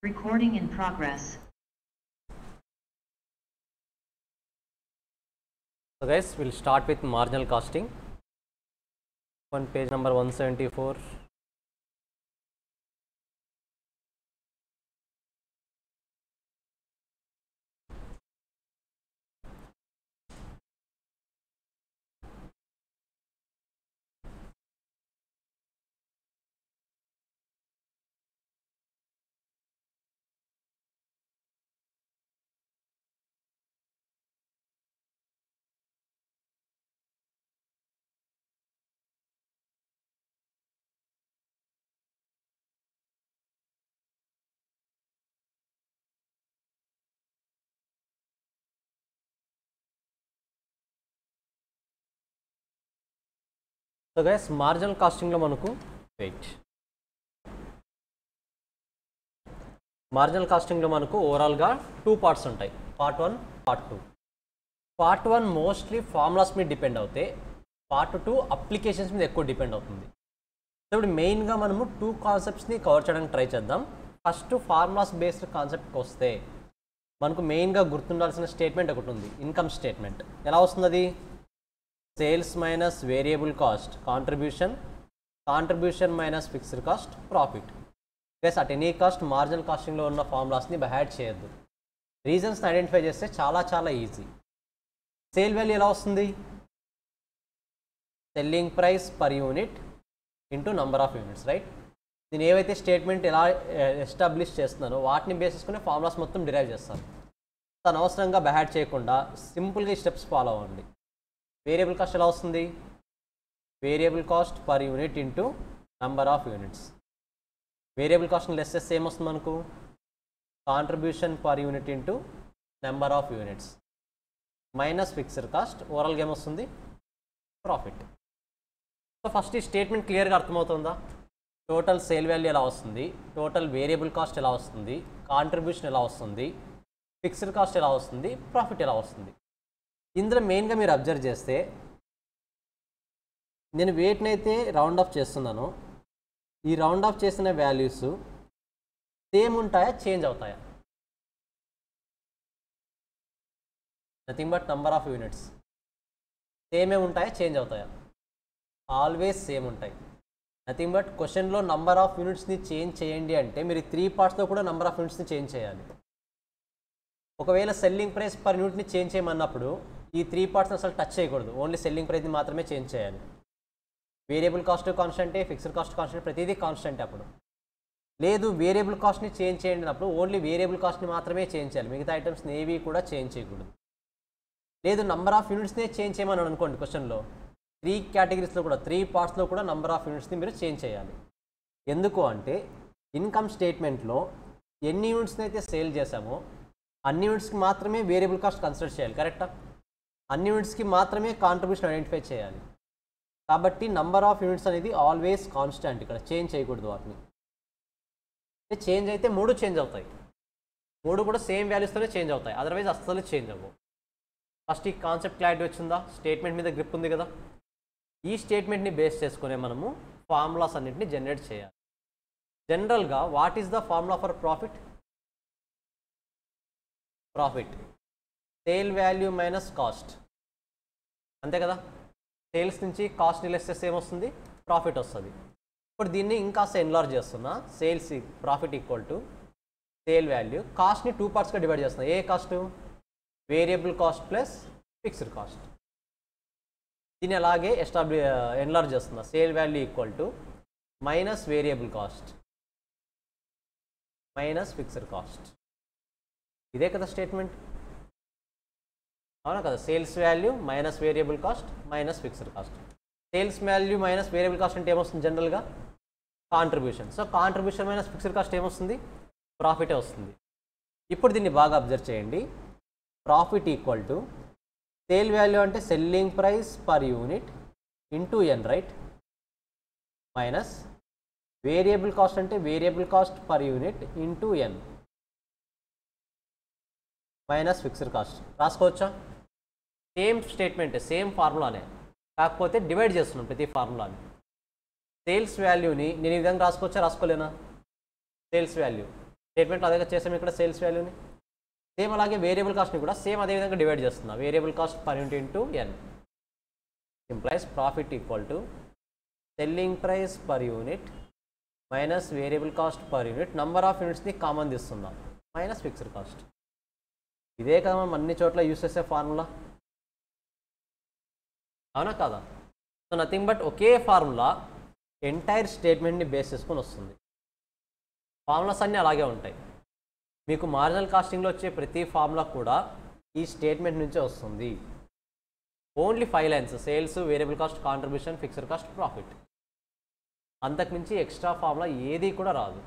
Recording in progress. So guys, we'll start with marginal costing on page number 174. So guys, marginal costing lo manaku marginal costing lo manaku overall ga two parts untayi, part 1 part 2. part 1 mostly formulas మీద depend అవుతాయి, part 2 applications మీద ఎక్కువ depend అవుతుంది. So ఇప్పుడు మెయిన్గా మనము two కాన్సెప్ట్స్ని cover చేయడానికి try చేద్దాం. ఫస్ట్ ఫార్ములాస్ బేస్డ్ కాన్సెప్ట్కి వస్తే మనకు మెయిన్గా గుర్తుండాల్సిన స్టేట్మెంట్ ఒకటి ఉంది, ఇన్కమ్ స్టేట్మెంట్. ఎలా వస్తుంది అది? Sales minus variable cost contribution, contribution minus fixed cost profit. Plus at any cost marginal కాస్టింగ్లో ఉన్న ఫార్ములాస్ని బై చేయొద్దు. రీజన్స్ని ఐడెంటిఫై చేస్తే చాలా ఈజీ. సేల్ వాల్యూ ఎలా వస్తుంది? Selling price per unit into number of units, right? నేను ఏవైతే స్టేట్మెంట్ ఎలా ఎస్టాబ్లిష్ చేస్తున్నానో వాటిని బేస్ చేసుకుని ఫార్ములాస్ మొత్తం డిరైవ్ చేస్తాను. అనవసరంగా బై చేయకుండా సింపుల్గా ఈ స్టెప్స్ ఫాలో అవ్వండి. వేరియబుల్ కాస్ట్ ఎలా వస్తుంది? Variable cost per unit into number of units. Variable కాస్ట్ని లెస్ చేస్తే ఏమొస్తుంది మనకు? Contribution per unit into number of units minus fixed cost. ఓవరాల్గా ఏమొస్తుంది? ప్రాఫిట్. సో ఫస్ట్ ఈ స్టేట్మెంట్ క్లియర్గా అర్థమవుతుందా? టోటల్ సేల్ వాల్యూ ఎలా వస్తుంది, టోటల్ వేరియబుల్ కాస్ట్ ఎలా వస్తుంది, కాంట్రిబ్యూషన్ ఎలా వస్తుంది, ఫిక్స్డ్ కాస్ట్ ఎలా వస్తుంది, ప్రాఫిట్ ఎలా వస్తుంది. ఇందులో మెయిన్గా మీరు అబ్జర్వ్ చేస్తే నేను వేటినైతే రౌండ్ ఆఫ్ చేస్తున్నానో ఈ రౌండ్ ఆఫ్ చేసిన వాల్యూస్ సేమ్ ఉంటాయా, చేంజ్ అవుతాయా? Nothing but number of units. సేమే ఉంటాయా, చేంజ్ అవుతాయా? ఆల్వేస్ సేమ్ ఉంటాయి. నథింగ్ బట్ క్వశ్చన్లో నంబర్ ఆఫ్ యూనిట్స్ని చేంజ్ చేయండి అంటే మీరు 3 పార్ట్స్లో కూడా నంబర్ ఆఫ్ యూనిట్స్ని చేంజ్ చేయాలి. ఒకవేళ సెల్లింగ్ ప్రైస్ పర్ యూనిట్ని చేంజ్ చేయమన్నప్పుడు ఈ 3 పార్ట్స్ని అసలు టచ్ చేయకూడదు, ఓన్లీ సెల్లింగ్ ప్రైస్ని మాత్రమే చేంజ్ చేయాలి. వేరియబుల్ కాస్ట్ కాన్స్టెంటే, ఫిక్స్డ్ కాస్ట్ కాన్స్టెంట్, ప్రతిదీ కాన్స్టెంట్. అప్పుడు లేదు వేరియబుల్ కాస్ట్ని చేంజ్ చేయండి అన్నప్పుడు ఓన్లీ వేరియబుల్ కాస్ట్ని మాత్రమే చేంజ్ చేయాలి, మిగతా ఐటమ్స్ని ఏవి కూడా చేంజ్ చేయకూడదు. లేదు నంబర్ ఆఫ్ యూనిట్స్నే చేంజ్ చేయమని అనుకోండి, క్వశ్చన్లో 3 కేటగిరీస్లో కూడా 3 పార్ట్స్లో కూడా నంబర్ ఆఫ్ యూనిట్స్ని మీరు చేంజ్ చేయాలి. ఎందుకు అంటే ఇన్కమ్ స్టేట్మెంట్లో ఎన్ని యూనిట్స్ని అయితే సేల్ చేశామో అన్ని యూనిట్స్కి మాత్రమే వేరియబుల్ కాస్ట్ కన్సిడర్ చేయాలి, కరెక్టా? అన్ని యూనిట్స్కి మాత్రమే కాంట్రిబ్యూషన్ ఐడెంటిఫై చేయాలి. కాబట్టి నంబర్ ఆఫ్ యూనిట్స్ అనేది ఆల్వేస్ కాన్స్టాంట్, ఇక్కడ చేంజ్ చేయకూడదు వాటిని. చేంజ్ అయితే 3 చేంజ్ అవుతాయి, 3 కూడా సేమ్ వాల్యూస్తోనే చేంజ్ అవుతాయి, అదర్వైజ్ అస్సలు చేంజ్ అవ్వవు. ఫస్ట్ ఈ కాన్సెప్ట్ క్లారిటీ వచ్చిందా? స్టేట్మెంట్ మీద గ్రిప్ ఉంది కదా? ఈ స్టేట్మెంట్ని బేస్ చేసుకునే మనము ఫార్ములాస్ అన్నింటినీ జనరేట్ చేయాలి. జనరల్గా what is the formula for profit? Profit sale value minus cost, అంతే కదా? సేల్స్ నుంచి కాస్ట్ని లెస్ చేస్తే ఏమొస్తుంది? ప్రాఫిట్ వస్తుంది. ఇప్పుడు దీన్ని ఇంకాస్త ఎన్లార్జ్ చేస్తున్నా. Sales profit equal to sale value, కాస్ట్ని 2 పార్ట్స్గా డివైడ్ చేస్తున్నా. ఏ కాస్ట్? Variable cost plus fixed cost. దీన్ని అలాగే ఎన్లార్జ్ చేస్తున్నా. Sale value equal to minus variable cost minus fixed cost. ఇదే కదా స్టేట్మెంట్, అవునా కదా? Sales value minus variable cost minus fixed cost. Sales value minus variable cost అంటే ఏమొస్తుంది? జనరల్గా contribution. So contribution minus fixed cost ఏమొస్తుంది? ప్రాఫిటే వస్తుంది. ఇప్పుడు దీన్ని బాగా అబ్జర్వ్ చేయండి. Profit equal to sale value అంటే selling price per unit into N, right? Minus variable cost అంటే variable cost per unit into N minus fixed cost. రాసుకోవచ్చా? సేమ్ స్టేట్మెంటే, సేమ్ ఫార్ములానే, కాకపోతే డివైడ్ చేస్తున్నాం ప్రతి ఫార్ములాని. సేల్స్ వాల్యూని నేను ఈ విధంగా రాసుకోవచ్చా, రాసుకోలేనా? సేల్స్ వాల్యూ స్టేట్మెంట్లో అదే చేసాము ఇక్కడ సేల్స్ వాల్యూని. సేమ్ అలాగే వేరియబుల్ కాస్ట్ని కూడా సేమ్ అదే విధంగా డివైడ్ చేస్తున్నా. Variable cost per unit into N implies profit equal to selling price per unit minus variable cost per unit, number of యూనిట్స్ని కామన్ తీస్తున్నాం, మైనస్ ఫిక్స్డ్ కాస్ట్. ఇదే కదా మనం అన్ని చోట్ల యూస్ చేసే ఫార్ములా, అవునా కాదా? సో నథింగ్ బట్ ఒకే ఫార్ములా ఎంటైర్ స్టేట్మెంట్ని బేస్ చేసుకొని వస్తుంది. ఫార్ములాస్ అన్నీ అలాగే ఉంటాయి. మీకు మార్జినల్ కాస్టింగ్లో వచ్చే ప్రతి ఫార్ములా కూడా ఈ స్టేట్మెంట్ నుంచే వస్తుంది. Only 5 lines: sales, variable cost, contribution, fixed cost, profit. అంతకుమించి ఎక్స్ట్రా ఫార్ములా ఏది కూడా రాదు.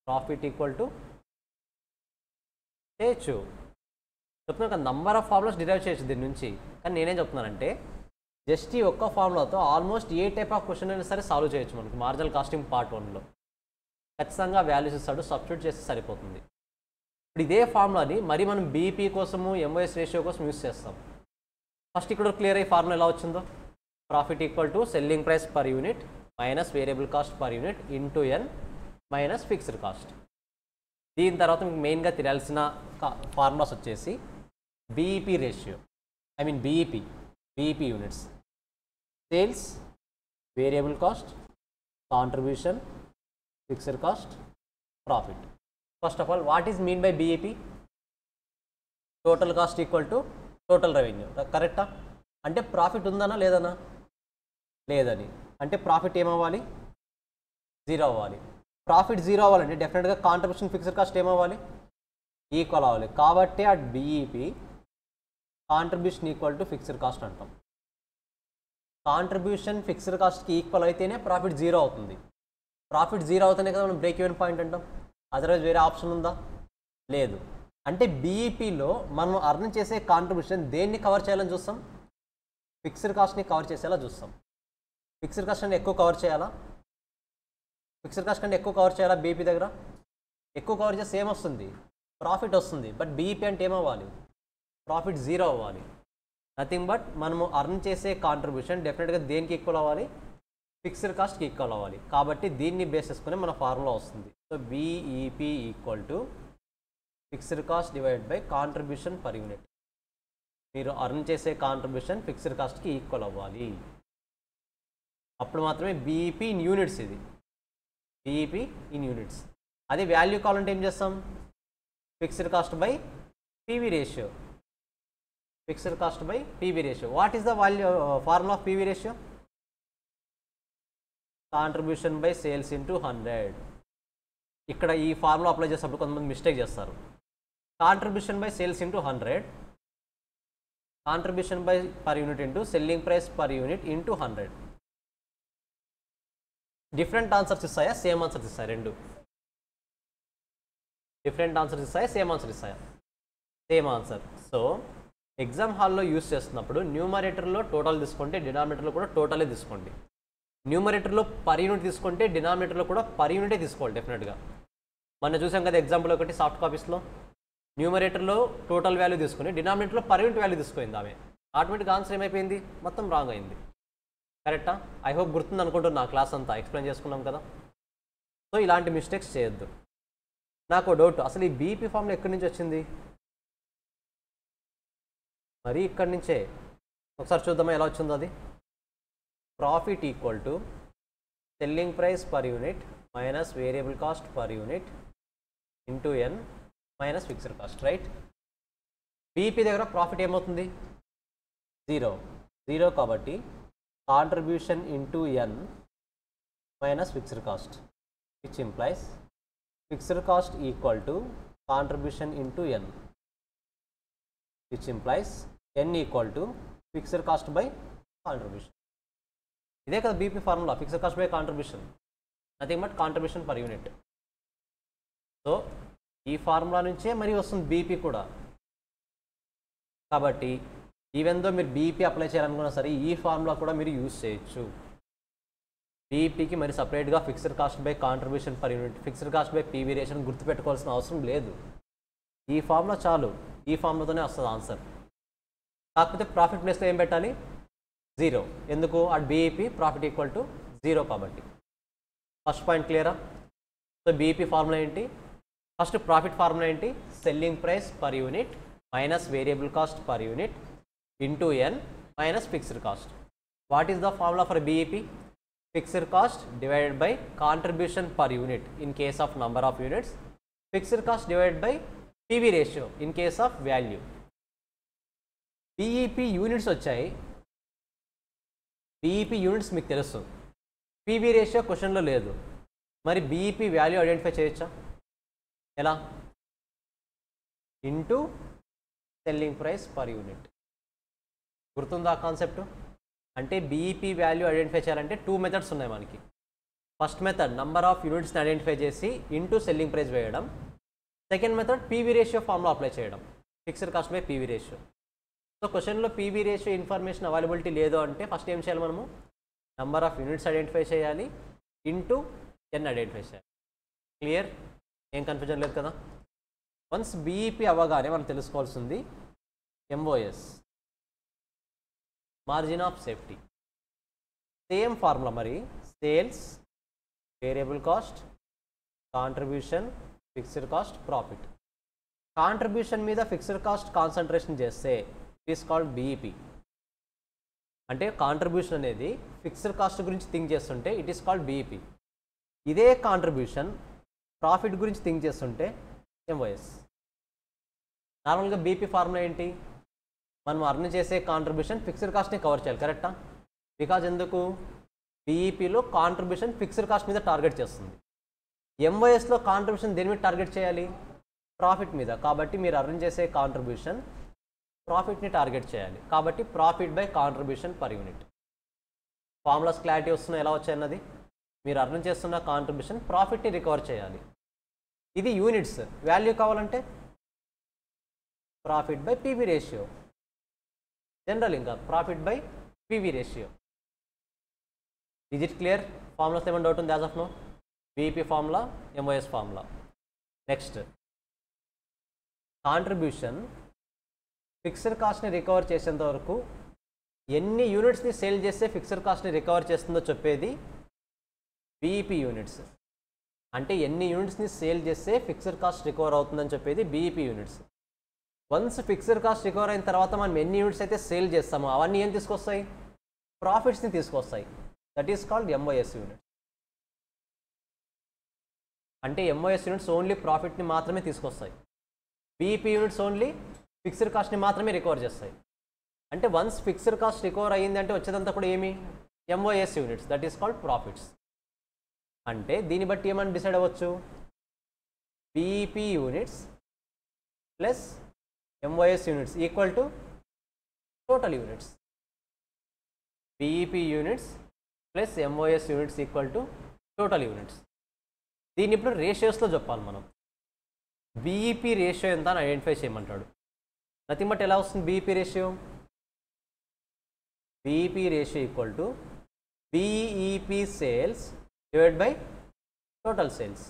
ప్రాఫిట్ ఈక్వల్ టు చేయొచ్చు, చెప్తున్నా కదా, నంబర్ ఆఫ్ ఫార్ములాస్ డిరైవ్ చేయొచ్చు దీని నుంచి. కానీ నేనేం చెప్తున్నానంటే జస్ట్ ఈ ఒక్క ఫార్ములాతో ఆల్మోస్ట్ ఏ టైప్ ఆఫ్ క్వశ్చన్ అయినా సరే సాల్వ్ చేయొచ్చు. మనకి మార్జినల్ కాస్టింగ్ పార్ట్ 1లో ఖచ్చితంగా వాల్యూస్ ఇస్తాడు, సబ్స్టిట్యూట్ చేస్తే సరిపోతుంది. ఇప్పుడు ఇదే ఫార్ములాని మరి మనం బీపీ కోసము, ఎంఓఎస్ రేషియో కోసం యూస్ చేస్తాం. ఫస్ట్ ఇక్కడ క్లియర్ అయ్యి ఫార్ములా ఎలా వచ్చిందో, profit equal to selling price per unit minus variable cost per unit into N minus fixed cost. దీని తర్వాత మీకు మెయిన్గా తెలియాల్సిన ఫార్ములాస్ వచ్చేసి BEP ratio, I mean BEP units, sales, variable cost, contribution, fixed cost, profit. First of all what is mean by BEP? Total cost equal to total revenue, కరెక్టా? అంటే profit ఉందనా లేదనా? లేదని. అంటే ప్రాఫిట్ ఏమవ్వాలి? 0 అవ్వాలి. ప్రాఫిట్ 0 అవ్వాలంటే డెఫినెట్గా contribution, fixed cost ఏమవ్వాలి? Equal అవ్వాలి. కాబట్టి at BEP contribution equal to fixed cost అంటాం. కాంట్రిబ్యూషన్ ఫిక్స్డ్ కాస్ట్కి ఈక్వల్ అయితేనే ప్రాఫిట్ 0 అవుతుంది. ప్రాఫిట్ 0 అవుతేనే కదా మనం బ్రేక్ ఈవెన్ పాయింట్ అంటాం. అదర్వైజ్ వేరే ఆప్షన్ ఉందా? లేదు. అంటే బీఈపీలో మనం అర్న్ చేసే కాంట్రిబ్యూషన్ దేన్ని కవర్ చేయాలని చూస్తాం? ఫిక్స్డ్ కాస్ట్ని కవర్ చేసేలా చూస్తాం. ఫిక్స్డ్ కాస్ట్ అంటే ఎక్కువ కవర్ చేయాలా? ఫిక్స్డ్ కాస్ట్ కంటే ఎక్కువ కవర్ చేయాలా? బీఈపీ దగ్గర ఎక్కువ కవర్ చేస్తే ఏమొస్తుంది? ప్రాఫిట్ వస్తుంది. బట్ బీఈపీ అంటే ఏమవ్వాలి? ప్రాఫిట్ 0 అవ్వాలి. నథింగ్ బట్ మనము అర్న్ చేసే కాంట్రిబ్యూషన్ డెఫినెట్గా దేనికి ఈక్వల్ అవ్వాలి? ఫిక్స్డ్ కాస్ట్కి ఈక్వల్ అవ్వాలి. కాబట్టి దీన్ని బేస్ చేసుకుని మన ఫార్ములా వస్తుంది. So BEP equal to fixed cost divide by contribution per unit. మీరు అర్న్ చేసే కాంట్రిబ్యూషన్ ఫిక్స్డ్ కాస్ట్కి ఈక్వల్ అవ్వాలి. అప్పుడు మాత్రమే బీఈపీ ఇన్ యూనిట్స్. ఇది బీఈపీ ఇన్ యూనిట్స్. అదే వాల్యూ కావాలంటే ఏం చేస్తాం? Fixed cost by PV ratio. Fixed cost by PV ratio. What is the value formula of PV ratio? Contribution by sales into 100. ఇక్కడ ఈ ఫార్ములా అప్లై చేసేటప్పుడు కొంతమంది mistake చేస్తారు. Contribution by sales into 100, contribution by per unit into selling price per unit into 100. Different answers ఇస్తాయా? Same answers ఇస్తాయా? రెండు different answers ఇస్తాయా? Same answer ఇస్తాయా? Same answer. సో ఎగ్జామ్ హాల్లో యూస్ చేస్తున్నప్పుడు న్యూమరేటర్లో టోటల్ తీసుకుంటే డినామినేటర్లో కూడా టోటలే తీసుకోండి. న్యూమరేటర్లో పర్ యూనిట్ తీసుకుంటే డినామినేటర్లో కూడా పర్ యూనిటే తీసుకోవాలి డెఫినెట్గా. మనం చూసాం కదా ఎగ్జాంపుల్ ఒకటి సాఫ్ట్ కాపీస్లో న్యూమరేటర్లో టోటల్ వాల్యూ తీసుకుని డినామినేటర్లో పర్ యూనిట్ వాల్యూ తీసుకుంది. ఆమె ఆటోమేటిక్గా ఆన్సర్ ఏమైపోయింది? మొత్తం రాంగ్ అయింది. కరెక్టా? ఐ హోప్ గుర్తుంది అనుకుంటున్నా. క్లాస్ అంతా ఎక్స్ప్లెయిన్ చేసుకున్నాం కదా. సో ఇలాంటి మిస్టేక్స్ చేయొద్దు. నాకు డౌట్, అసలు ఈ బీపీ ఫార్ములా ఎక్కడి నుంచి వచ్చింది? మరి ఇక్కడి నుంచే. ఒకసారి చూద్దామా ఎలా వచ్చిందో అది. Profit equal to selling price per unit minus variable cost per unit into N minus fixed cost, right? BP దగ్గర ప్రాఫిట్ ఏమవుతుంది? 0 కాబట్టి contribution into N minus fixed cost, which implies fixed cost equal to contribution into N, which implies N equal to fixed cost by contribution. ఇదే కదా BP formula, fixed cost by contribution, nothing but contribution per unit. So ఈ formula నుంచే మరి వస్తుంది BP కూడా. కాబట్టి even though మీరు BP apply చేయాలనుకున్నా సరే ఈ ఫార్ములా కూడా మీరు యూజ్ చేయొచ్చు. బీపీకి మరి సపరేట్గా fixed cost by contribution per unit, fixed cost by PV ration గుర్తుపెట్టుకోవాల్సిన అవసరం లేదు. ఈ ఫార్ములా చాలు, ఈ ఫార్ములాతోనే వస్తుంది ఆన్సర్. కాకపోతే ప్రాఫిట్ ప్లేస్లో ఏం పెట్టాలి? 0. ఎందుకు? At BEP profit equal to zero కాబట్టి. ఫస్ట్ పాయింట్ క్లియరా? సో బీఈపీ ఫార్ములా ఏంటి? ఫస్ట్ ప్రాఫిట్ ఫార్ములా ఏంటి? Selling price per unit minus variable cost per unit into N minus fixed cost. What is the formula for BEP? Fixed cost divided by contribution per unit in case of number of units, fixed cost divided by PV ratio in case of value. BEP units వచ్చాయి, BEP units మీకు తెలుసు, PV ratio క్వశ్చన్లో లేదు. మరి BEP value identify చేయొచ్చా? ఎలా? Into selling price per unit. గుర్తుందా concept? అంటే బీఈపీ వాల్యూ ఐడెంటిఫై చేయాలంటే 2 మెథడ్స్ ఉన్నాయి మనకి. ఫస్ట్ మెథడ్ నంబర్ ఆఫ్ యూనిట్స్ని ఐడెంటిఫై చేసి ఇంటూ సెల్లింగ్ ప్రైస్ వేయడం. Second method PV ratio formula apply చేయడం, fixed cost by PV ratio. So క్వశ్చన్లో పీవీ రేషియో ఇన్ఫర్మేషన్ అవైలబిలిటీ లేదు అంటే ఫస్ట్ ఏం చేయాలి మనము? నంబర్ ఆఫ్ యూనిట్స్ ఐడెంటిఫై చేయాలి, ఇంటూ ఎన్ ఐడెంటిఫై చేయాలి. క్లియర్? ఏం కన్ఫ్యూజన్ లేదు కదా? వన్స్ బీఈపీ అవ్వగానే మనం తెలుసుకోవాల్సింది MOS, margin of safety. Same formula మరి, sales, variable cost, contribution, fixed cost, profit. Contribution మీద ఫిక్స్డ్ కాస్ట్ కాన్సన్ట్రేషన్ చేస్తే ఇట్ ఈస్ కాల్డ్ బీఈపీ. అంటే కాంట్రిబ్యూషన్ అనేది ఫిక్స్డ్ కాస్ట్ గురించి థింక్ చేస్తుంటే ఇట్ ఈస్ కాల్డ్ బీఈపీ. ఇదే కాంట్రిబ్యూషన్ ప్రాఫిట్ గురించి think చేస్తుంటే ఎంఓఎస్. నార్మల్గా బీపీ ఫార్ములా ఏంటి? మనం అర్న్ చేసే కాంట్రిబ్యూషన్ ఫిక్స్డ్ కాస్ట్ని కవర్ చేయాలి, కరెక్టా? బికాజ్ ఎందుకు? బీఈపీలో కాంట్రిబ్యూషన్ ఫిక్స్డ్ కాస్ట్ మీద టార్గెట్ చేస్తుంది. ఎంఓఎస్లో కాంట్రిబ్యూషన్ దేని మీద టార్గెట్ చేయాలి? ప్రాఫిట్ మీద. కాబట్టి మీరు అర్న్ చేసే కాంట్రిబ్యూషన్ ప్రాఫిట్ని టార్గెట్ చేయాలి. కాబట్టి profit by contribution per unit. Formulas clarity వస్తున్నాయి ఎలా వచ్చాయన్నది? మీరు అర్న్ చేస్తున్న కాంట్రిబ్యూషన్ ప్రాఫిట్ని రికవర్ చేయాలి. ఇది యూనిట్స్. వాల్యూ కావాలంటే profit by PV ratio. General ఇంకా profit by PV ratio. Is it clear? Formulas ఏమైనా డౌట్ ఉంది as of now? BEP formula, MOS formula. Next, contribution fixed కాస్ట్ని రికవర్ చేసేంత వరకు ఎన్ని యూనిట్స్ని సేల్ చేస్తే ఫిక్స్డ్ కాస్ట్ని రికవర్ చేస్తుందో చెప్పేది బీఈపీ యూనిట్స్. అంటే ఎన్ని యూనిట్స్ని సేల్ చేస్తే ఫిక్స్డ్ కాస్ట్ రికవర్ అవుతుందని చెప్పేది BEP units. Once fixed cost recover అయిన తర్వాత మనం ఎన్ని యూనిట్స్ అయితే సేల్ చేస్తామో అవన్నీ ఏం తీసుకొస్తాయి? ప్రాఫిట్స్ని తీసుకొస్తాయి. That is called MOS unit. అంటే ఎంఓఎస్ యూనిట్స్ ఓన్లీ ప్రాఫిట్ని మాత్రమే తీసుకొస్తాయి. బీఈపీ యూనిట్స్ ఓన్లీ ఫిక్స్డ్ కాస్ట్ని మాత్రమే రికవర్ చేస్తాయి. అంటే వన్స్ ఫిక్స్డ్ కాస్ట్ రికవర్ అయ్యింది అంటే వచ్చేదంతా కూడా ఏమి? MOs units. That is called profits. అంటే దీన్ని బట్టి ఏమని డిసైడ్ అవ్వచ్చు? BEP units plus MOs units equal to total units. BEP units plus MOs units equal to total units. దీన్ని ఇప్పుడు రేషియోస్లో చెప్పాలి మనం. బీఈపీ రేషియో ఎంత అని ఐడెంటిఫై చేయమంటాడు. నథింగ్ బట్ ఎలా వస్తుంది BEP ratio? BEP ratio equal to BEP sales divide by total sales.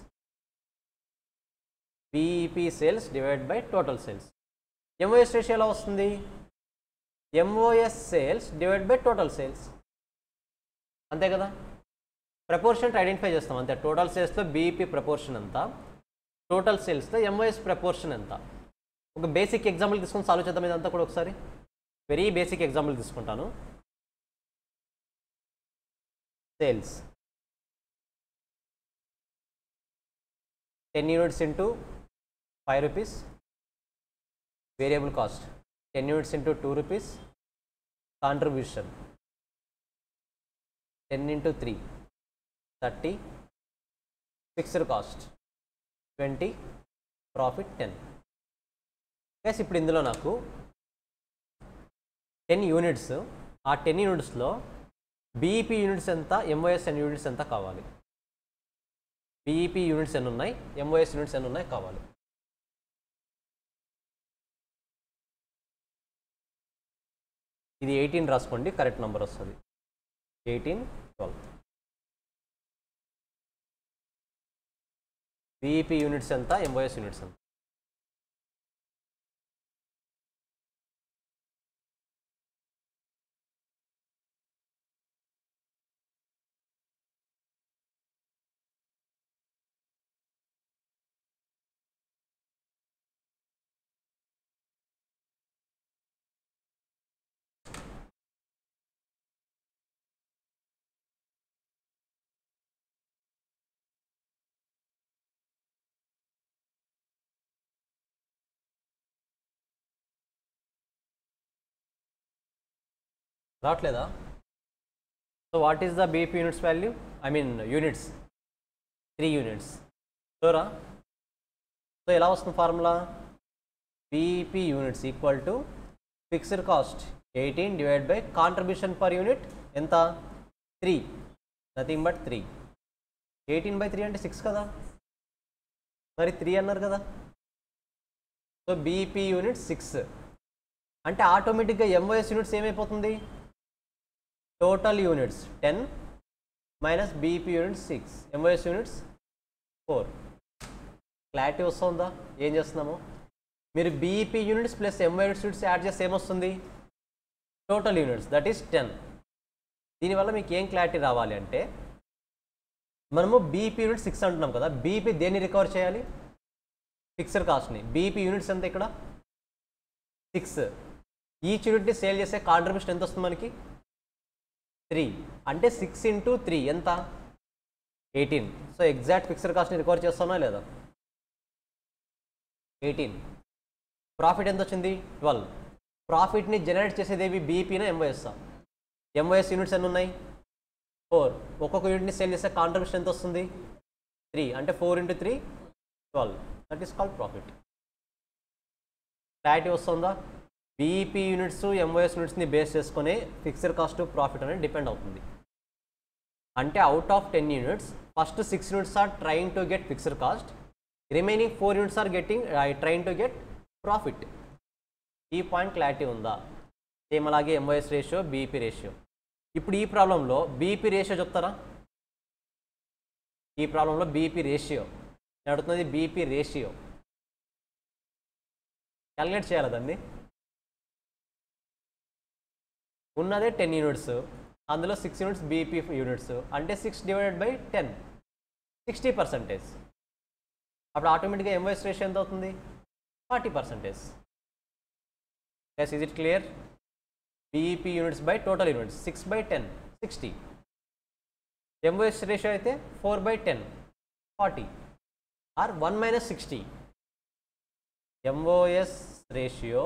BEP sales divide by total sales. MOs ratio ఎలా వస్తుంది? MOs sales divide by total sales. అంతే కదా? Proportion identify చేస్తాం అంతే. Total సేల్స్లో BEP proportion ఎంత, total సేల్స్లో MOs proportion ఎంత. ఒక బేసిక్ ఎగ్జాంపుల్ తీసుకొని సాల్వ్ చేద్దాం ఇదంతా కూడా ఒకసారి. వెరీ బేసిక్ ఎగ్జాంపుల్ తీసుకుంటాను. Sales 10 units into 5 rupees. Variable cost 10 units into 2 rupees. Contribution 10 into 3 30. Fixed cost 20. Profit 10. Guys ఇప్పుడు ఇందులో నాకు 10 యూనిట్స్, ఆ 10 యూనిట్స్లో బీఈపీ యూనిట్స్ ఎంత, ఎంఓఎస్ యూనిట్స్ ఎంత కావాలి? బీఈపీ యూనిట్స్ ఎన్ని ఉన్నాయి, ఎంఓఎస్ యూనిట్స్ ఎన్ని ఉన్నాయి కావాలి. ఇది 18 రాసుకోండి, కరెక్ట్ నెంబర్ వస్తుంది. 18, 12. బీఈపీ యూనిట్స్ ఎంత, ఎంఓఎస్ యూనిట్స్ ఎంత? రావట్లేదా? So what is the BP units value, I mean units? 3 units. షూరా? సో ఎలా వస్తుంది formula? BP units equal to fixed cost 18 divide by contribution per unit ఎంత? 3, నథింగ్ బట్ 3. 18/3 అంటే 6 కదా, మరి 3 అన్నారు కదా. సో బీపీ యూనిట్స్ 6 అంటే ఆటోమేటిక్గా ఎంఓఎస్ యూనిట్స్ ఏమైపోతుంది? Total units 10 minus BP units 6, MOs units 4. Clarity వస్తుందా ఏం చేస్తున్నామో? మీరు BP units plus MOs units add చేస్తే ఏమొస్తుంది? Total units, that is 10. దీనివల్ల మీకు ఏం క్లారిటీ రావాలి అంటే, మనము బీపీ యూనిట్ 6 అంటున్నాం కదా, బీపీ దేన్ని రికవర్ చేయాలి? ఫిక్స్డ్ కాస్ట్ని. బీపీ యూనిట్స్ ఎంత ఇక్కడ? 6. ఈచ్ యూనిట్ని సేల్ చేసే కాంట్రిబ్యూషన్ ఎంత వస్తుంది మనకి? 3. అంటే 6 ఇంటూ 3 ఎంత? 18. సో ఎగ్జాక్ట్ ఫిక్స్డ్ కాస్ట్ని రికవర్ చేస్తానా లేదా? 18. ప్రాఫిట్ ఎంత వచ్చింది? 12. ప్రాఫిట్ని జనరేట్ చేసేదేవి బీపీనా ఎంఓఎస్ఆ? ఎంఓఎస్ యూనిట్స్ ఎన్ని ఉన్నాయి? 4. ఒక్కొక్క యూనిట్ని సేల్ చేసే కాంట్రిబ్యూషన్ ఎంత వస్తుంది? 3. అంటే 4 ఇంటూ 3 12. That is called profit. Clarity వస్తుందా? బీపీ యూనిట్స్ ఎంఓఎస్ యూనిట్స్ని బేస్ చేసుకుని ఫిక్స్డ్ కాస్ట్ ప్రాఫిట్ అనేది డిపెండ్ అవుతుంది. అంటే out of 10 units first 6 units are trying to get fixed cost, remaining 4 units are trying to get profit. ఈ point clarity ఉందా? Same అలాగే MOS ratio, BP ratio. ఇప్పుడు ఈ ప్రాబ్లంలో బీపీ రేషియో చెప్తారా? ఈ ప్రాబ్లంలో బీపీ రేషియో నేను అడుగుతున్నది. బీపీ రేషియో క్యాలిక్యులేట్ చేయాలి దాన్ని. ఉన్నదే 10 యూనిట్స్, అందులో 6 యూనిట్స్ బీపీ యూనిట్స్, అంటే 6 డివైడెడ్ బై 10, 60%. అప్పుడు ఆటోమేటిక్గా ఎంఓఎస్ రేషియో ఎంత అవుతుంది? 40%. Yes, is it clear? BP units by total units 6/10, 60. MOS ratio అయితే 4/10, 40, or 1 - 60. MOS ratio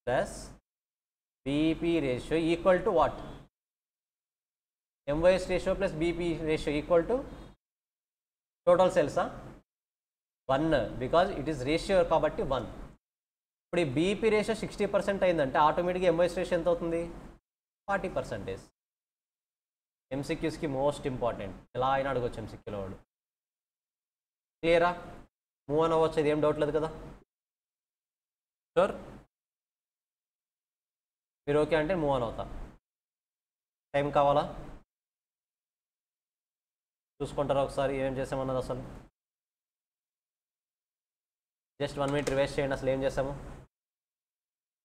plus BP ratio equal to what? MOS ratio plus BP ratio equal to total సేల్సా? 1, because it is ratio కాబట్టి 1. ఇప్పుడు ఈ BP ratio 60% అయిందంటే ఆటోమేటిక్గా MOs ratio ఎంత అవుతుంది? 40%. ఎంసీక్యూస్కి most important, ఎలా అయినా అడగొచ్చు ఎంసీక్యూలో వాడు. క్లియరా? మూవ్ ఆన్ అవ్వచ్చు, ఇది ఏం డౌట్ లేదు కదా? షూర్? మీరు ఓకే అంటే మూవ్ ఆన్ అవుతా. టైం కావాలా? చూసుకుంటారా ఒకసారి ఏం చేసామన్నది? అసలు జస్ట్ 1 మినిట్ రివైజ్ చేయండి. అసలు ఏం చేసాము?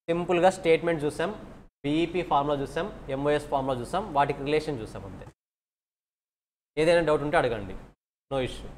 సింపుల్గా స్టేట్మెంట్ చూసాం, బీఈపీ ఫార్ములా చూసాం, ఎంఓఎస్ ఫార్ములా చూసాం, వాటికి రిలేషన్ చూసాం అంతే. ఏదైనా డౌట్ ఉంటే అడగండి, నో ఇష్యూ.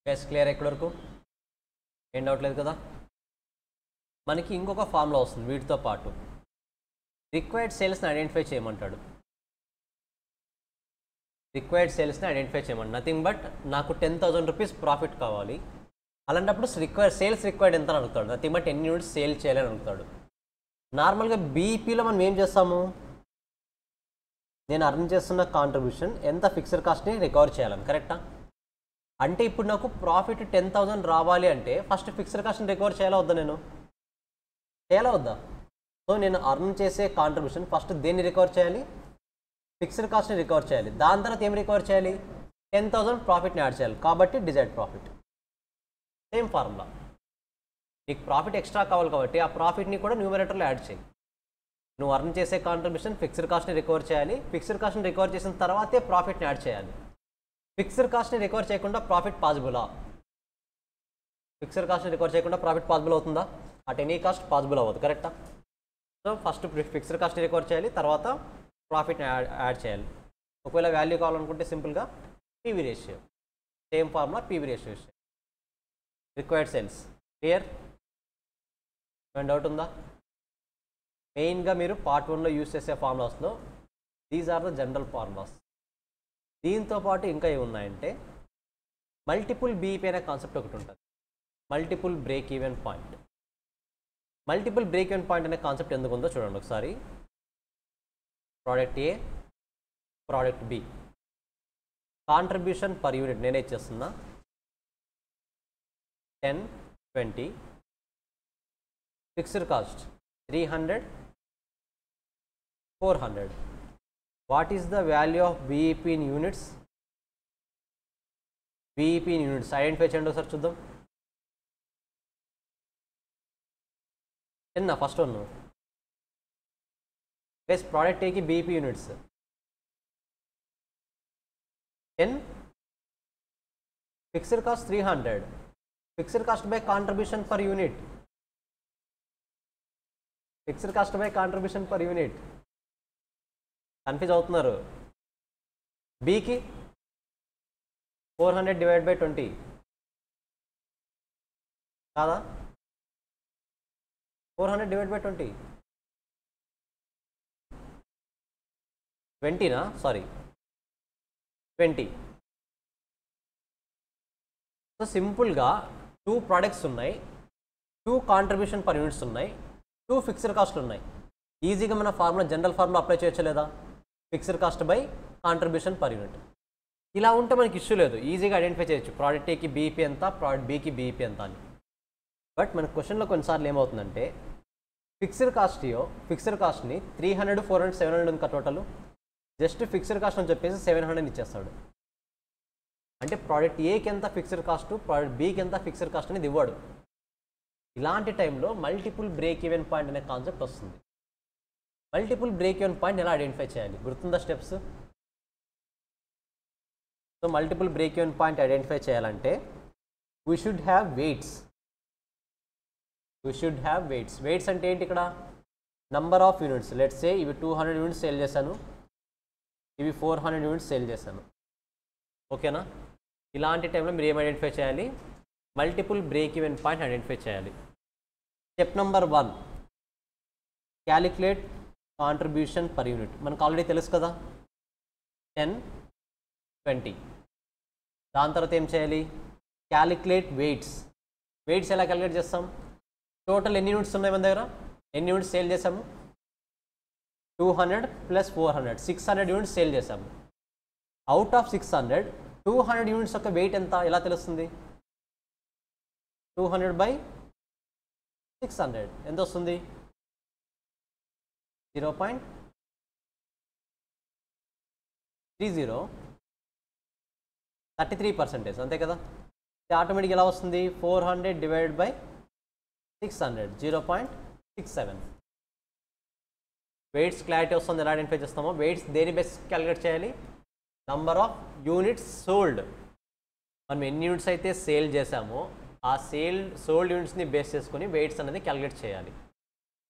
గైస్ క్లియర్ ఎక్కడి వరకు? ఏం డౌట్ లేదు కదా? మనకి ఇంకొక ఫార్ములా వస్తుంది వీటితో పాటు. రిక్వైర్డ్ సేల్స్ని ఐడెంటిఫై చేయమంటాడు. రిక్వైర్డ్ సేల్స్ని ఐడెంటిఫై చేయమంటాడు. నథింగ్ బట్ నాకు 10,000 రూపీస్ ప్రాఫిట్ కావాలి. అలాంటప్పుడు సేల్స్ రిక్వైర్డ్ ఎంత అని అడుగుతాడు. నథింగ్ బట్ ఎన్ని యూనిట్స్ సేల్ చేయాలని అడుగుతాడు. నార్మల్గా బీపీలో మనం ఏం చేస్తాము? నేను అర్న్ చేస్తున్న కాంట్రిబ్యూషన్ ఎంత ఫిక్స్డ్ కాస్ట్ని రికవర్ చేయాలని, కరెక్టా? అంటే ఇప్పుడు నాకు ప్రాఫిట్ 10,000 రావాలి అంటే ఫస్ట్ ఫిక్స్డ్ కాస్ట్ని రికవర్ చేయాలా వద్దా? నేను చేయాలా వద్దా? సో నేను అర్న్ చేసే కాంట్రిబ్యూషన్ ఫస్ట్ దేన్ని రికవర్ చేయాలి? ఫిక్స్డ్ కాస్ట్ని రికవర్ చేయాలి. దాని తర్వాత ఏం రికవర్ చేయాలి? 10,000 ప్రాఫిట్ని యాడ్ చేయాలి కాబట్టి డిజైర్డ్ ప్రాఫిట్. Same formula. నీకు ప్రాఫిట్ ఎక్స్ట్రా కావాలి కాబట్టి ఆ ప్రాఫిట్ని కూడా న్యూమరేటర్లో యాడ్ చేయి. నువ్వు అర్న్ చేసే కాంట్రిబ్యూషన్ ఫిక్స్డ్ కాస్ట్ని రికవర్ చేయాలి. ఫిక్స్డ్ కాస్ట్ని రికవర్ చేసిన తర్వాతే ప్రాఫిట్ని యాడ్ చేయాలి. ఫిక్స్డ్ కాస్ట్ని రికవర్ చేయకుండా ప్రాఫిట్ పాసిబులా? ఫిక్స్డ్ కాస్ట్ని రికవర్ చేయకుండా ప్రాఫిట్ పాసిబుల్ అవుతుందా? అట్ ఎనీ కాస్ట్ పాసిబుల్ అవ్వదు. కరెక్టా? సో ఫస్ట్ ఫిక్స్డ్ కాస్ట్ని రికవర్ చేయాలి, తర్వాత ప్రాఫిట్ని యాడ్ చేయాలి. ఒకవేళ వాల్యూ కావాలనుకుంటే సింపుల్గా PV ratio, same formula PV ratio. Required sales clear? ఏమైనా డౌట్ ఉందా? మెయిన్గా మీరు పార్ట్ 1లో యూస్ చేసే ఫార్ములాస్లో these are the general formulas. దీంతో పాటు ఇంకా ఏమి ఉన్నాయంటే మల్టిపుల్ బీఈపీ అనే కాన్సెప్ట్ ఒకటి ఉంటుంది. Multiple break even point. Multiple break even point అనే కాన్సెప్ట్ ఎందుకు ఉందో చూడండి ఒకసారి. Product A, product B, contribution per unit నేనే ఇచ్చేస్తున్నా 10, 20, fixed cost 300, 400. What is the value of BEP in units? BEP in units identify చేయండి ఒకసారి చూద్దాం. ఎన్నా ఫస్ట్ వన్ బేస్ ప్రోడక్ట్ ఏకి BEP units 10, fixed cost 300, fixed cost by contribution per unit, fixed cost by contribution per unit. Confuse అవుతున్నారు. బీకి 400 divide by 20 కాదా? 400 divide by 20 20నా? Sorry 20. So సింపుల్గా 2 products ఉన్నాయి, 2 కాంట్రిబ్యూషన్ పర్ యూనిట్స్ ఉన్నాయి, 2 fixed కాస్ట్లు ఉన్నాయి. ఈజీగా మన ఫార్ములా జనరల్ ఫార్ములా అప్లై చేయొచ్చు లేదా? Fixed cost by contribution per unit. ఇలా ఉంటే మనకి ఇష్యూ లేదు, ఈజీగా ఐడెంటిఫై చేయొచ్చు ప్రోడక్ట్ ఏకి బీఈపీ ఎంత, ప్రోడక్ట్ బీకి బీఈపీ ఎంత అని. బట్ మన క్వశ్చన్లో కొన్నిసార్లు ఏమవుతుందంటే ఫిక్స్డ్ కాస్ట్ని 300, 400, 700 ఉంది కదా టోటల్. జస్ట్ ఫిక్స్డ్ కాస్ట్ అని చెప్పేసి 700 ఇచ్చేస్తాడు. అంటే ప్రోడక్ట్ ఏకి ఎంత ఫిక్స్డ్ కాస్ట్, ప్రోడక్ట్ బీకి ఎంత ఫిక్స్డ్ కాస్ట్ అనేది ఇవ్వడు. ఇలాంటి టైంలో మల్టిపుల్ బ్రేక్ ఈవెన్ పాయింట్ అనే కాన్సెప్ట్ వస్తుంది. మల్టిపుల్ బ్రేక్ ఈవెన్ పాయింట్ ఎలా ఐడెంటిఫై చేయాలి? గుర్తుందా steps? So multiple break even point identify చేయాలంటే we should have weights. Weights అంటే ఏంటి? ఇక్కడ number of units. Let's say ఇవి 200 యూనిట్స్ సేల్ చేశాను, ఇవి 400 యూనిట్స్ సేల్ చేశాను. ఓకేనా? ఇలాంటి టైంలో మీరు ఏం ఐడెంటిఫై చేయాలి? Multiple break even point identify చేయాలి. Step number 1, calculate contribution per unit. మనకు ఆల్రెడీ తెలుసు కదా 10, 20. దాని తర్వాత ఏం చేయాలి? Calculate weights. వెయిట్స్ ఎలా క్యాలిక్యులేట్ చేస్తాం? టోటల్ ఎన్ని యూనిట్స్ ఉన్నాయి మన దగ్గర, ఎన్ని యూనిట్స్ సేల్ చేసాము? 200 + 400, 600 యూనిట్స్ సేల్ చేసాము. అవుట్ ఆఫ్ 600, 200 యూనిట్స్ యొక్క వెయిట్ ఎంత ఎలా తెలుస్తుంది? 200/600 ఎంత వస్తుంది? 0.30, 33%. అంతే కదా? ఆటోమేటిక్ ఎలా వస్తుంది? 400 డివైడెడ్ బై 600, 0.67. వెయిట్స్ క్లారిటీ వస్తుంది. ఎలా ఐడెంటిఫై చేస్తామో వెయిట్స్ దేని బేస్ క్యాలిక్యులేట్ చేయాలి? Number of units sold. మనం ఎన్ని యూనిట్స్ అయితే సేల్ చేసామో ఆ సోల్డ్ యూనిట్స్ని బేస్ చేసుకొని వెయిట్స్ అనేది క్యాలిక్యులేట్ చేయాలి.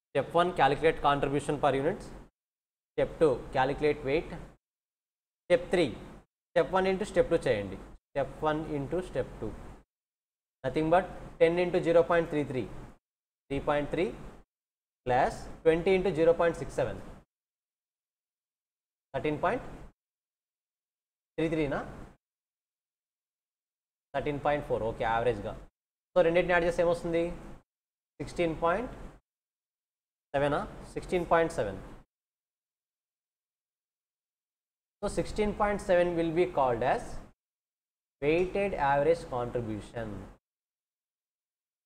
Step 1 calculate contribution per units. Step 2 calculate weight. Step 3 step 1 into step 2 చేయండి. Step 1 into step 2 nothing but 10 into 0.33, 3.3 plus 20 into 0.67, 13.33నా? 13.4. ఓకే, యావరేజ్గా. సో రెండింటిని యాడ్ చేస్తే ఏమొస్తుంది? 16.7. 16.7. So 16.7 will be called as weighted average contribution.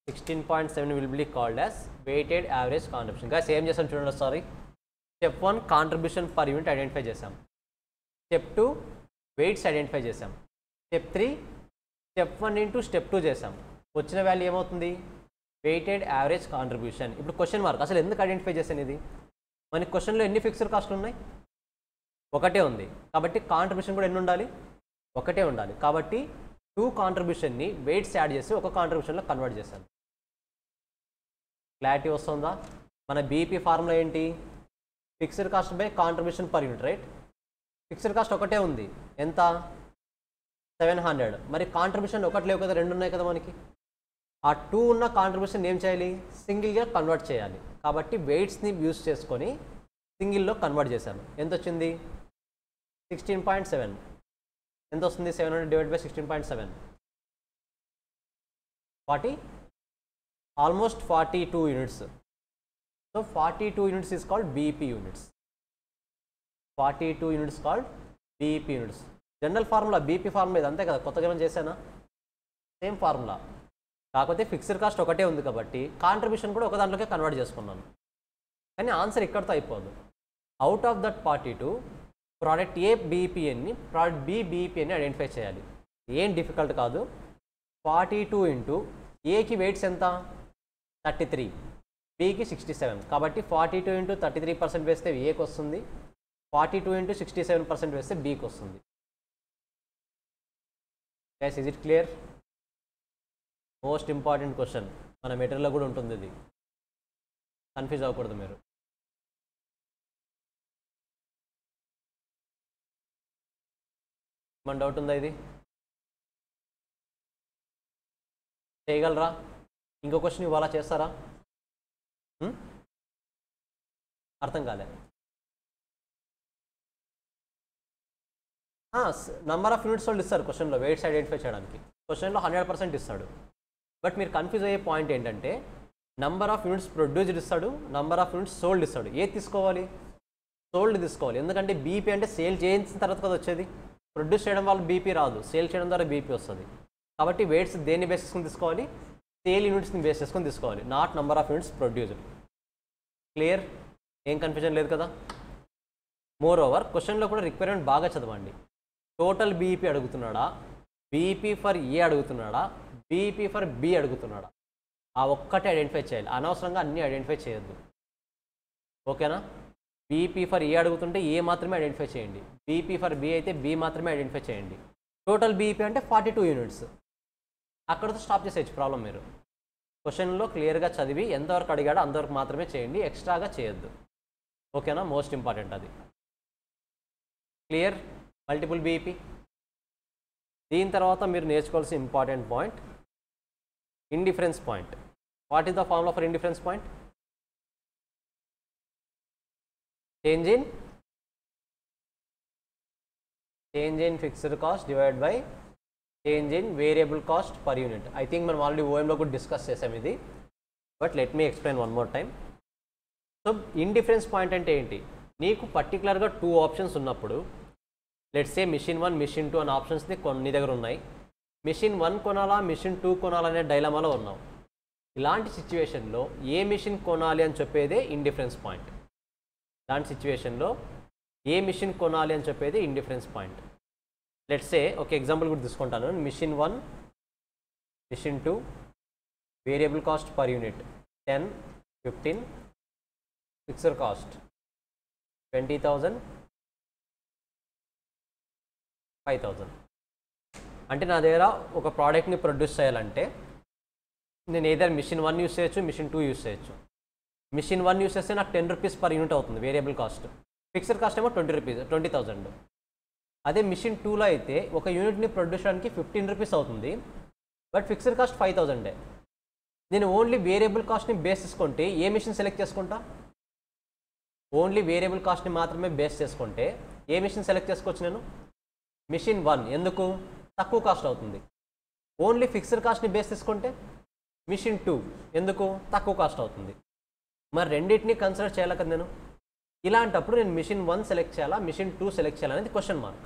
16.7 will be called as weighted average contribution. Guys, ఏం చేసాం చూడండి ఒకసారి. Step 1 contribution per unit identify చేసాం. స్టెప్ 2 వెయిట్స్ ఐడెంటిఫై చేసాం. స్టెప్ 3 స్టెప్ 1 ఇంటూ స్టెప్ 2 చేసాం. వచ్చిన వాల్యూ ఏమవుతుంది? Weighted average contribution. ఇప్పుడు క్వశ్చన్ మార్క్ అసలు ఎందుకు ఐడెంటిఫై చేశాను ఇది? మనకి క్వశ్చన్లో ఎన్ని ఫిక్స్డ్ కాస్ట్లు ఉన్నాయి? ఒకటే ఉంది. కాబట్టి కాంట్రిబ్యూషన్ కూడా ఎన్ని ఉండాలి? ఒకటే ఉండాలి. కాబట్టి 2 కాంట్రిబ్యూషన్ని వెయిట్స్ యాడ్ చేసి ఒక కాంట్రిబ్యూషన్లో కన్వర్ట్ చేశాను. క్లారిటీ వస్తుందా? మన బీపీ ఫార్ములా ఏంటి? Fixed cost by contribution per unit, right? Fixed cost ఒకటే ఉంది, ఎంత? 700. మరి కాంట్రిబ్యూషన్ ఒకటి లేవు కదా, 2 ఉన్నాయి కదా మనకి. ఆ 2 ఉన్న కాంట్రిబ్యూషన్ ఏం చేయాలి? సింగిల్గా కన్వర్ట్ చేయాలి. కాబట్టి వెయిట్స్ని యూస్ చేసుకొని సింగిల్లో కన్వర్ట్ చేశాను. ఎంత వచ్చింది? 16.7. ఎంత వస్తుంది? 700 divide by 16.7 almost 42 units. So 42 units is called BP units. 42 units called BP units. General formula BP formula ఇది, అంతే కదా, కొత్తగా ఏమైనా చేశానా? సేమ్ ఫార్ములా, కాకపోతే ఫిక్స్డ్ కాస్ట్ ఒకటే ఉంది కాబట్టి కాంట్రిబ్యూషన్ కూడా ఒక దాంట్లోకే కన్వర్ట్ చేసుకున్నాను. కానీ ఆన్సర్ ఇక్కడితో అయిపోదు. Out of that 42 product A బీపీఎన్ని, ప్రోడక్ట్ బి బీపీఎన్ని ఐడెంటిఫై చేయాలి. ఏం డిఫికల్ట్ కాదు. 42 ఇంటూ ఏకి వెయిట్స్ ఎంత? 33, బికి 67. కాబట్టి 42 ఇంటూ 33% వేస్తే ఏకి వస్తుంది, 42 ఇంటూ 67% వేస్తే బికి వస్తుంది. Guys, is it clear? Most important question, మన మెటీరియల్లో కూడా ఉంటుంది ఇది, కన్ఫ్యూజ్ అవ్వకూడదు మీరు. మన డౌట్ ఉందా? ఇది చేయగలరా? ఇంకో క్వశ్చన్ ఇవాళ చేస్తారా? అర్థం కాలే. నంబర్ ఆఫ్ యూనిట్స్ వాళ్ళు ఇస్తారు క్వశ్చన్లో, వెయిట్స్ ఐడెంటిఫై చేయడానికి. క్వశ్చన్లో 100% ఇస్తాడు. బట్ మీరు కన్ఫ్యూజ్ అయ్యే పాయింట్ ఏంటంటే నంబర్ ఆఫ్ యూనిట్స్ ప్రొడ్యూస్డ్ ఇస్తాడు, నంబర్ ఆఫ్ యూనిట్స్ సోల్డ్ ఇస్తాడు. ఏది తీసుకోవాలి? సోల్డ్ తీసుకోవాలి. ఎందుకంటే బీపీ అంటే సేల్ చేయించిన తర్వాత కదా వచ్చేది. ప్రొడ్యూస్ చేయడం వల్ల బీపీ రాదు, సేల్ చేయడం ద్వారా బీపీ వస్తుంది. కాబట్టి వెయిట్స్ దేన్ని బేస్ చేసుకుని తీసుకోవాలి? సేల్ యూనిట్స్ని బేస్ చేసుకొని తీసుకోవాలి, not number of units produced. Clear? ఏం కన్ఫ్యూజన్ లేదు కదా? మోర్ ఓవర్ క్వశ్చన్లో కూడా రిక్వైర్మెంట్ బాగా చదవండి. టోటల్ బీపీ అడుగుతున్నాడా, బీపీ ఫర్ ఏ అడుగుతున్నాడా, బీపీ ఫర్ బి అడుగుతున్నాడా, ఆ ఒక్కటే ఐడెంటిఫై చేయాలి. అనవసరంగా అన్నీ ఐడెంటిఫై చేయొద్దు. ఓకేనా? బీపీ ఫర్ ఏ అడుగుతుంటే ఏ మాత్రమే ఐడెంటిఫై చేయండి, బీపీ ఫర్ బి అయితే బి మాత్రమే ఐడెంటిఫై చేయండి. టోటల్ బీపీ అంటే 42 యూనిట్స్. అక్కడితో స్టాప్ చేసేయచ్చు ప్రాబ్లం. మీరు క్వశ్చన్లో క్లియర్గా చదివి ఎంతవరకు అడిగాడో అంతవరకు మాత్రమే చేయండి, ఎక్స్ట్రాగా చేయొద్దు. ఓకేనా? మోస్ట్ ఇంపార్టెంట్ అది. క్లియర్? Multiple BP. దీని తర్వాత మీరు నేర్చుకోవాల్సిన important point indifference point. What is the formula for indifference point? Change in fixed cost divide by change in variable cost per unit. I think మనం ఆల్రెడీ ఓఎంలో కూడా discuss చేసాం ఇది, but let me explain one more time. So indifference point అంటే ఏంటి? నీకు పర్టికులర్గా 2 options ఉన్నప్పుడు, let's say machine 1, machine 2 అనే ఆప్షన్స్ని నీ దగ్గర ఉన్నాయి. మిషన్ 1 కొనాలా, మిషన్ 2 కొనాలనే డైలమాలో ఉన్నావు. ఇలాంటి సిచ్యువేషన్లో ఏ మిషన్ కొనాలి అని చెప్పేదే ఇండిఫరెన్స్ పాయింట్. ఇలాంటి సిచ్యువేషన్లో ఏ మిషన్ కొనాలి అని చెప్పేది ఇండిఫరెన్స్ పాయింట్. లెట్స్ సే ఒక ఎగ్జాంపుల్ కూడా తీసుకుంటాను. Machine 1, machine 2 variable cost per unit 10, 15, fixed cost 20,000, 5,000. అంటే నా దగ్గర ఒక ప్రోడక్ట్ని ప్రొడ్యూస్ చేయాలంటే నేను ఏదైనా మిషన్ 1 యూస్ చేయొచ్చు, మిషన్ 2 యూస్ చేయొచ్చు. మిషన్ 1 యూస్ చేస్తే నాకు 10 రూపీస్ పర్ యూనిట్ అవుతుంది వేరియబుల్ కాస్ట్. ఫిక్స్డ్ కాస్ట్ ఏమో 20 రూపీస్, 20,000. అదే మిషన్ 2లో అయితే ఒక యూనిట్ని ప్రొడ్యూస్ చేయడానికి 15 రూపీస్ అవుతుంది, బట్ ఫిక్స్డ్ కాస్ట్ 5,000. నేను ఓన్లీ వేరియబుల్ కాస్ట్ని బేస్ చేసుకుంటే ఏ మిషన్ సెలెక్ట్ చేసుకుంటా? ఓన్లీ వేరియబుల్ కాస్ట్ని మాత్రమే బేస్ చేసుకుంటే ఏ మిషన్ సెలెక్ట్ చేసుకోవచ్చు నేను? మిషన్ 1. ఎందుకు? తక్కువ కాస్ట్ అవుతుంది. ఓన్లీ ఫిక్స్డ్ కాస్ట్ని బేస్ తీసుకుంటే మిషన్ 2. ఎందుకు? తక్కువ కాస్ట్ అవుతుంది. మరి రెండింటిని కన్సిడర్ చేయాలి కదా నేను. ఇలాంటప్పుడు నేను మిషన్ 1 సెలెక్ట్ చేయాలా, మిషన్ 2 సెలెక్ట్ చేయాలా అనేది క్వశ్చన్ మార్క్.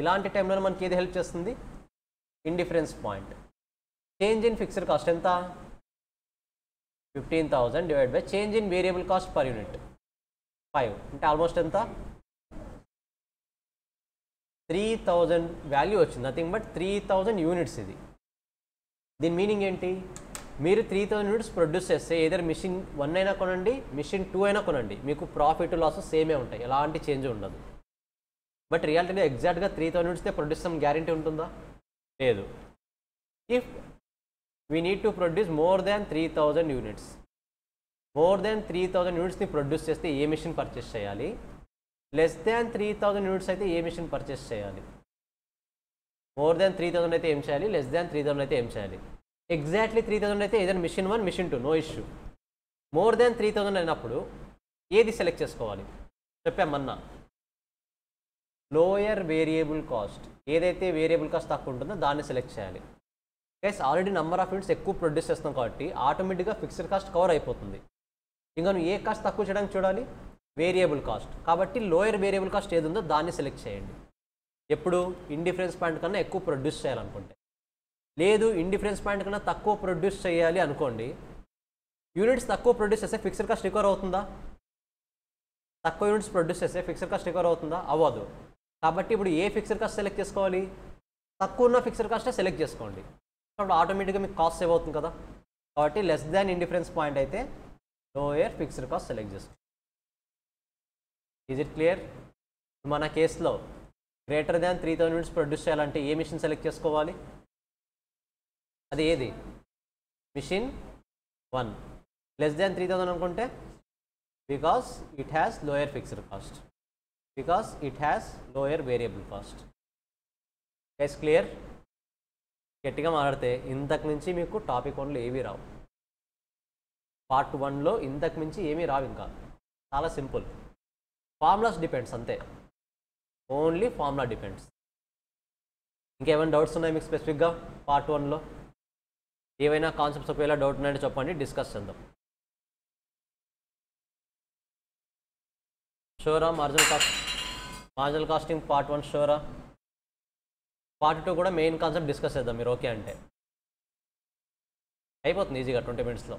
ఇలాంటి టైంలో మనకి ఏది హెల్ప్ చేస్తుంది? Indifference point. Change in fixed cost ఎంత? 15,000 divide by change in variable cost per unit 5. అంటే ఆల్మోస్ట్ ఎంత? 3000 వాల్యూ వచ్చింది, నథింగ్ బట్ 3000 యూనిట్స్. ఇది దీని మీనింగ్ ఏంటి? మీరు 3000 యూనిట్స్ ప్రొడ్యూస్ చేస్తే ఏదైనా మిషన్ 1 అయినా కొనండి, మిషన్ 2 అయినా కొనండి, మీకు ప్రాఫిట్ లాస్ సేమే ఉంటాయి, ఎలాంటి చేంజ్ ఉండదు. బట్ రియాలిటీలో ఎగ్జాక్ట్గా 3000 యూనిట్స్నే ప్రొడ్యూస్ చేసిన గ్యారంటీ ఉంటుందా? లేదు. If we need to produce more than 3000 units, more than 3000 యూనిట్స్ని ప్రొడ్యూస్ చేస్తే ఏ మిషన్ పర్చేస్ చేయాలి? లెస్ దాన్ 3000 యూనిట్స్ అయితే ఏ మిషన్ పర్చేస్ చేయాలి? మోర్ దాన్ 3000 అయితే ఏం చేయాలి? లెస్ దాన్ 3000 అయితే ఏం చేయాలి? ఎగ్జాక్ట్లీ 3000 అయితే ఏదైనా machine 1, machine 2, no issue. More than 3000 అయినప్పుడు ఏది సెలెక్ట్ చేసుకోవాలి? చెప్పామన్నా, లోయర్ వేరియబుల్ కాస్ట్. ఏదైతే వేరియబుల్ కాస్ట్ తక్కువ ఉంటుందో దాన్ని సెలెక్ట్ చేయాలి. Guys already number of units ఎక్కువ ప్రొడ్యూస్ చేస్తాం కాబట్టి ఆటోమేటిక్గా ఫిక్స్డ్ కాస్ట్ కవర్ అయిపోతుంది. ఇంకా నువ్వు ఏ కాస్ట్ తక్కువ చేయడానికి చూడాలి? Variable cost. కాబట్టి లోయర్ వేరియబుల్ కాస్ట్ ఏది ఉందో దాన్ని సెలెక్ట్ చేయండి. ఎప్పుడు? ఇండిఫరెన్స్ పాయింట్ కన్నా ఎక్కువ ప్రొడ్యూస్ చేయాలనుకుంటే. లేదు ఇండిఫరెన్స్ పాయింట్ కన్నా తక్కువ ప్రొడ్యూస్ చేయాలి అనుకోండి, యూనిట్స్ తక్కువ ప్రొడ్యూస్ చేస్తే ఫిక్స్డ్ కాస్ట్ రికవర్ అవుతుందా? తక్కువ యూనిట్స్ ప్రొడ్యూస్ చేస్తే ఫిక్స్డ్ కాస్ట్ రికవర్ అవుతుందా? అవ్వదు. కాబట్టి ఇప్పుడు ఏ ఫిక్స్డ్ కాస్ట్ సెలెక్ట్ చేసుకోవాలి? తక్కువ ఉన్న ఫిక్స్డ్ కాస్టే సెలెక్ట్ చేసుకోండి. అప్పుడు ఆటోమేటిక్గా మీకు కాస్ట్ సేవ్ అవుతుంది కదా. కాబట్టి లెస్ దాన్ ఇండిఫరెన్స్ పాయింట్ అయితే లోయర్ ఫిక్స్డ్ కాస్ట్ సెలెక్ట్ చేసుకోండి. Is it clear? మన కేసులో గ్రేటర్ దాన్ 3000 యూనిట్స్ ప్రొడ్యూస్ చేయాలంటే ఏ మిషన్ సెలెక్ట్ చేసుకోవాలి? అది ఏది? మిషన్ 1. లెస్ దాన్ 3000 అనుకుంటే because it has lower fixed cost, because it has lower variable cost. Guys clear? గట్టిగా మాట్లాడితే ఇంతకు మించి మీకు టాపిక్ 1లో ఏమీ రావు. పార్ట్ 1లో ఇంతకు మించి ఏమీ రావు. ఇంకా చాలా సింపుల్. ఫార్ములాస్ డిపెండ్స్ అంతే, ఓన్లీ ఫార్ములా డిపెండ్స్. ఇంకేమైనా డౌట్స్ ఉన్నాయి మీకు స్పెసిఫిక్గా పార్ట్ 1లో? ఏవైనా కాన్సెప్ట్స్ ఒకవేళ డౌట్ ఉన్నాయంటే చెప్పండి, డిస్కస్ చేద్దాం. షోరా మార్జినల్ కాస్టింగ్ పార్ట్ 1 షోరా? పార్ట్ 2 కూడా మెయిన్ కాన్సెప్ట్ డిస్కస్ చేద్దాం మీరు ఓకే అంటే. అయిపోతుంది ఈజీగా 20 minutesలో.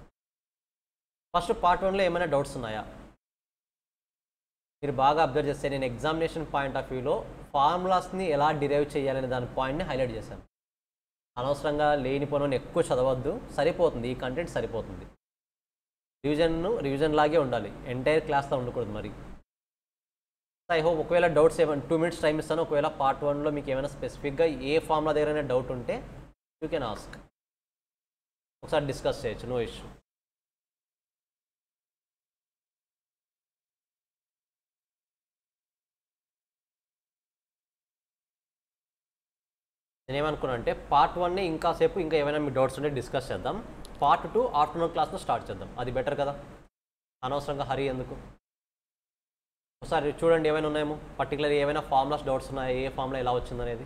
ఫస్ట్ పార్ట్ 1లో ఏమైనా డౌట్స్ ఉన్నాయా? మీరు బాగా అబ్జర్వ్ చేస్తే నేను ఎగ్జామినేషన్ పాయింట్ ఆఫ్ వ్యూలో ఫార్ములాస్ని ఎలా డిరైవ్ చేయాలనే దాని పాయింట్ని హైలైట్ చేశాను. అనవసరంగా లేనిపోనని ఎక్కువ చదవద్దు, సరిపోతుంది, ఈ కంటెంట్ సరిపోతుంది. రివిజన్ లాగే ఉండాలి, ఎంటైర్ క్లాస్లో ఉండకూడదు మరి. ఐ హోప్ ఒకవేళ డౌట్స్ ఏమైనా 2 minutes టైం ఇస్తాను. ఒకవేళ పార్ట్ 1లో మీకు ఏమైనా స్పెసిఫిక్గా ఏ ఫార్ములా దగ్గర డౌట్ ఉంటే యూ కెన్ ఆస్క్, ఒకసారి డిస్కస్ చేయొచ్చు, నో ఇష్యూ. నేనేమనుకున్నా అంటే పార్ట్ 1ని ఇంకాసేపు ఇంకా ఏమైనా మీ డౌట్స్ ఉంటే డిస్కస్ చేద్దాం. పార్ట్ 2 ఆఫ్టర్నూన్ క్లాస్లో స్టార్ట్ చేద్దాం, అది బెటర్ కదా. అనవసరంగా హరి ఎందుకు? ఒకసారి చూడండి ఏమైనా ఉన్నాయేమో, పర్టికులర్ ఏమైనా ఫార్ములాస్ డౌట్స్ ఉన్నాయా, ఏ ఫార్ములా ఎలా వచ్చిందనేది